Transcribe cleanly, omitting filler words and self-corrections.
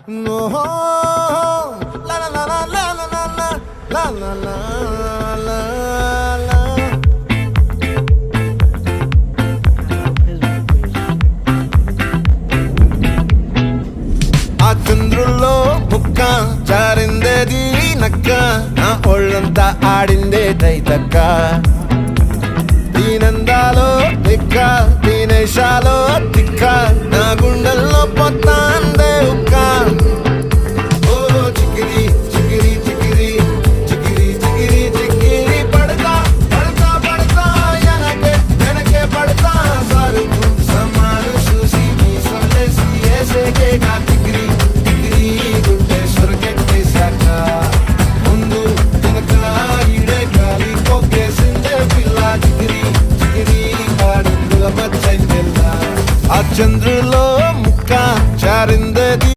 ఓహో లా లా లా లా లా లా లా లా లా లా లా లా. ఆ చంద్రుల్లో ముక్క జారిందేది నక్క, నా ఒళ్ళంతా ఆడిందే తైతక్క. దీనందాలో దిక్క, దీనేశాలో తిక్క, నా గుండెల్లో